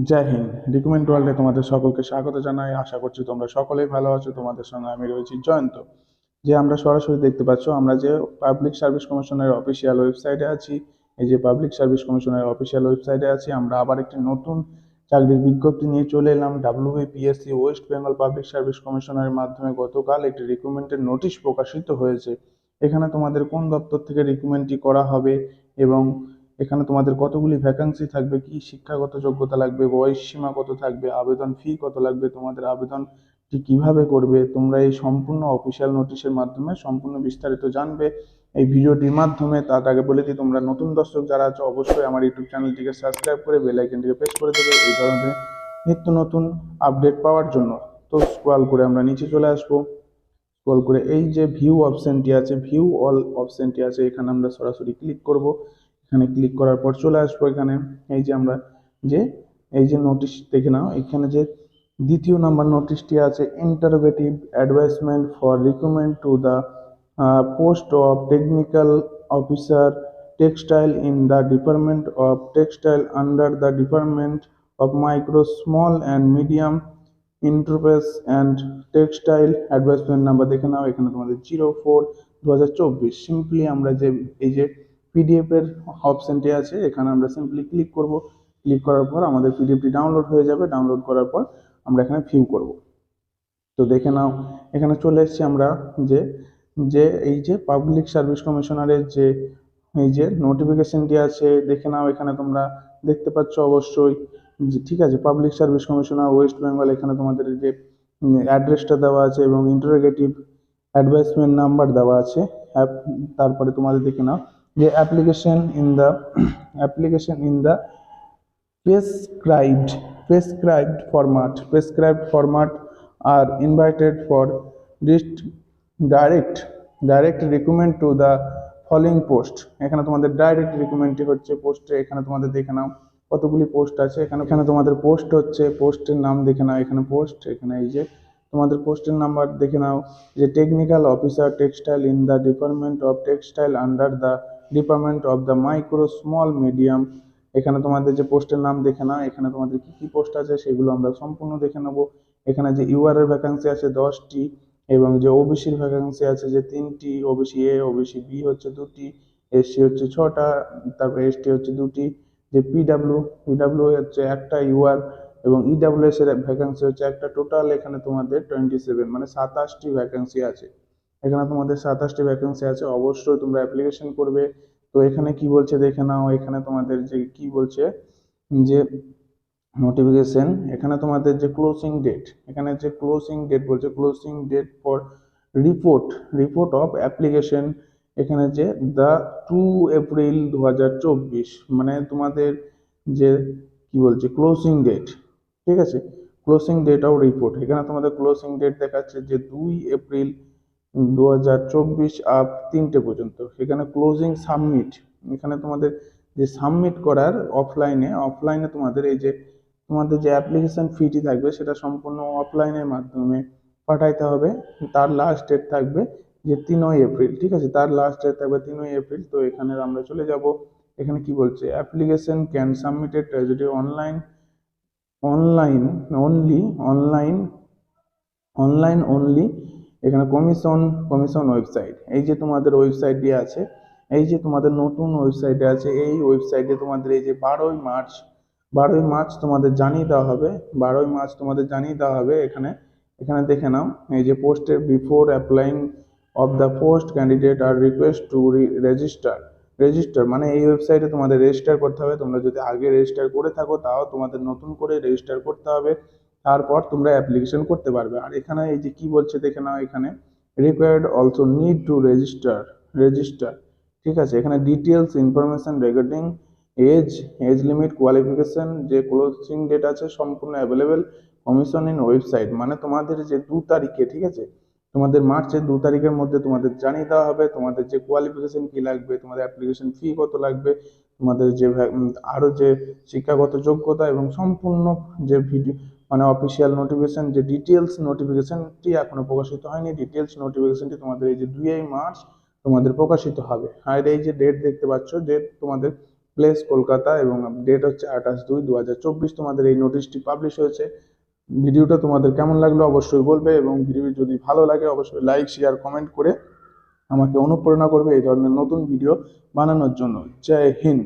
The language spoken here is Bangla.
জয় হিন্দ। রিক্রুটমেন্ট ওয়ার্ল্ডে তোমাদের সকলকে স্বাগত জানাই। আশা করছি তোমরা সকলেই ভালো আছো। তোমাদের সঙ্গে আমি রয়েছি জয়ন্ত। যে আমরা সরাসরি দেখতে পাচ্ছ, আমরা যে পাবলিক সার্ভিস কমিশনের অফিসিয়াল ওয়েবসাইটে আছি। এই যে পাবলিক সার্ভিস কমিশনের অফিসিয়াল ওয়েবসাইটে আছি, আমরা আবার একটি নতুন চাকরির বিজ্ঞপ্তি নিয়ে চলে এলাম। WBPSC West Bengal public service কমিশনের মাধ্যমে গতকাল একটি রিক্রুটমেন্টের নোটিশ প্রকাশিত হয়েছে। এখানে তোমাদের কোন দপ্তর থেকে রিক্রুটমেন্টটি করা হবে এবং এখানে তোমাদের কতগুলি ভ্যাকান্সি থাকবে, কি শিক্ষাগত যোগ্যতা লাগবে, বয়স সীমা কত থাকবে, আবেদন ফি কত লাগবে, তোমাদের আবেদনটি কিভাবে করবে, তোমরা এই সম্পূর্ণ অফিসিয়াল নোটিশের মাধ্যমে সম্পূর্ণ বিস্তারিত জানবে এই ভিডিওটির মাধ্যমে। তার আগে বলে দিই, তোমরা নতুন দর্শক যারা আছো অবশ্যই আমার ইউটিউব চ্যানেলটিকে সাবস্ক্রাইব করে বেল আইকনটিকে প্রেস করে দেবে এই ধরনের নিত্য নতুন আপডেট পাওয়ার জন্য। তো স্ক্রল করে আমরা নিচে চলে আসবো। স্ক্রল করে এই যে ভিউ অপশনটি আছে, ভিউ অল অপশনটি আছে, এখানে আমরা সরাসরি ক্লিক করব। এখানে ক্লিক করার পর চলে আসবো এখানে। এই যে আমরা যে এই যে নোটিশ দেখে নাও, এখানে যে দ্বিতীয় নাম্বার নোটিশটি আছে, interrogative advisement for recruitment to the post of technical officer textile in the department of textile under the department of micro small and medium enterprise and textile. Advisement number দেখে নাও, এখানে তোমাদের 04/2024। সিম্পলি আমরা যে এই যে পিডিএফ এর অপশনটি আছে, এখানে আমরা সিম্পলি ক্লিক করব। ক্লিক করার পর আমাদের পিডিএফটি ডাউনলোড হয়ে যাবে। ডাউনলোড করার পর আমরা এখানে ভিউ করব। তো দেখে নাও, এখানে চলে এসেছি আমরা যে যে এই যে পাবলিক সার্ভিস কমিশনারের যে এই যে নোটিফিকেশনটি আছে, দেখে নাও। এখানে তোমরা দেখতে পাচ্ছ অবশ্যই যে ঠিক আছে, public service commissioner West Bengal. এখানে তোমাদের যে অ্যাড্রেসটা দেওয়া আছে এবং ইন্টারোগেটিভ অ্যাডভাইসমেন্ট নাম্বার দেওয়া আছে। তারপরে তোমাদের দেখে নাও যে application in the prescribed format are invited for direct direct recruitment to the following post। এখানে তোমাদের ডাইরেক্ট রিক্রুটমেন্টই হচ্ছে পোস্টে। এখানে তোমাদের দেখে নাও কতগুলি পোস্ট আছে। এখানে এখানে তোমাদের পোস্ট হচ্ছে, পোস্টের নাম দেখে নাও। এখানে পোস্ট, এখানে এই যে তোমাদের পোস্টের নাম্বার দেখে নাও যে technical officer textile in the department of textile under the department of the micro small medium. এখানে তোমাদের যে পোস্টের নাম দেখে নাও। এখানে তোমাদের কি কি পোস্ট আছে সেগুলো আমরা সম্পূর্ণ দেখে নেব। এখানে যে ইউআর এর ভ্যাকান্সি আছে 10টি এবং যে ওবিসির ভ্যাকান্সি আছে যে 3টি, ওবিসি এ ওবিসি বি হচ্ছে 2টি, এসসি হচ্ছে 6টা, তারপর এসটি হচ্ছে 2টি, যে পিডাব্লিউ হচ্ছে একটা ইউআর এবং ইডাব্লিউএস এর ভ্যাকান্সি হচ্ছে একটা। টোটাল এখানে তোমাদের 27 মানে 27টি ভ্যাকান্সি আছে। এখানে তোমাদের 27টি ভ্যাকান্সি আছে, অবশ্যই তোমরা অ্যাপ্লিকেশন করবে। তো এখানে কি বলছে দেখে নাও। এখানে তোমাদের যে কি বলছে যে নোটিফিকেশন, এখানে তোমাদের যে ক্লোজিং ডেট, এখানে যে ক্লোজিং ডেট বলছে, closing date for report of application. এখানে যে দ্য 2 এপ্রিল 2024, মানে তোমাদের যে কি বলছে ক্লোজিং ডেট, ঠিক আছে, ক্লোজিং ডেট অফ রিপোর্ট। এখানে তোমাদের ক্লোজিং ডেট দেখাচ্ছে যে 2 এপ্রিল 2024 আপ 3টে পর্যন্ত। এখানে ক্লোজিং সাবমিট, এখানে তোমাদের যে সাবমিট করার অফলাইনে তোমাদের এই যে তোমাদের যে অ্যাপ্লিকেশন ফিটি থাকবে সেটা সম্পূর্ণ অফলাইনের মাধ্যমে পাঠাইতে হবে। তার লাস্ট ডেট থাকবে যে 3 এপ্রিল, ঠিক আছে, তার লাস্ট ডেট থাকবে 3 এপ্রিল। তো এখানে আমরা চলে যাব। এখানে কি বলছে, application can submitted tragedy online online only online online only. এখানে কমিশন ওয়েবসাইট, এই যে তোমাদের ওয়েবসাইটটি আছে, এই যে তোমাদের নতুন ওয়েবসাইটে আছে, এই ওয়েবসাইটে তোমাদের এই যে 12ই মার্চ তোমাদের জানিয়ে দেওয়া হবে। 12ই মার্চ তোমাদের জানিয়ে দেওয়া হবে। এখানে এখানে দেখে নাও এই যে পোস্টের before applying of the post candidate are request to register, মানে এই ওয়েবসাইটে তোমাদের রেজিস্টার করতে হবে। তোমরা যদি আগে রেজিস্টার করে থাকো তাও তোমাদের নতুন করে রেজিস্টার করতে হবে, তারপর তোমরা অ্যাপ্লিকেশন করতে পারবে। আর এখানে এই যে কি বলছে দেখে নাও, এখানে required also need to register, ঠিক আছে। এখানে details information regarding age limit qualification, যে ক্লোজিং ডেট আছে সম্পূর্ণ অ্যাভেলেবেল কমিশন ইন ওয়েবসাইট, মানে তোমাদের যে 2 তারিখে, ঠিক আছে, তোমাদের মার্চের 2 তারিখের মধ্যে তোমাদের জানিয়ে দেওয়া হবে তোমাদের যে কোয়ালিফিকেশন কি লাগবে, তোমাদের অ্যাপ্লিকেশন ফি কত লাগবে, তোমাদের যে আরো যে শিক্ষাগত যোগ্যতা এবং সম্পূর্ণ যে ভিডিও মানে অফিসিয়াল নোটিফিকেশন, যে ডিটেলস নোটিফিকেশনটি এখনো প্রকাশিত হয়নি। ডিটেলস নোটিফিকেশনটি তোমাদের এই যে 2 মার্চ তোমাদের প্রকাশিত হবে। আর এই যে ডেট দেখতে পাচ্ছ যে তোমাদের প্লেস কলকাতা এবং ডেট হচ্ছে 28/2/2024 তোমাদের এই নোটিশটি পাবলিশ হয়েছে। ভিডিওটা তোমাদের কেমন লাগলো অবশ্যই বলবে, এবং ভিডিও যদি ভালো লাগে অবশ্যই লাইক শেয়ার কমেন্ট করে আমাকে অনুপ্রেরণা করবে এই ধরনের নতুন ভিডিও বানানোর জন্য। জয় হিন্দ।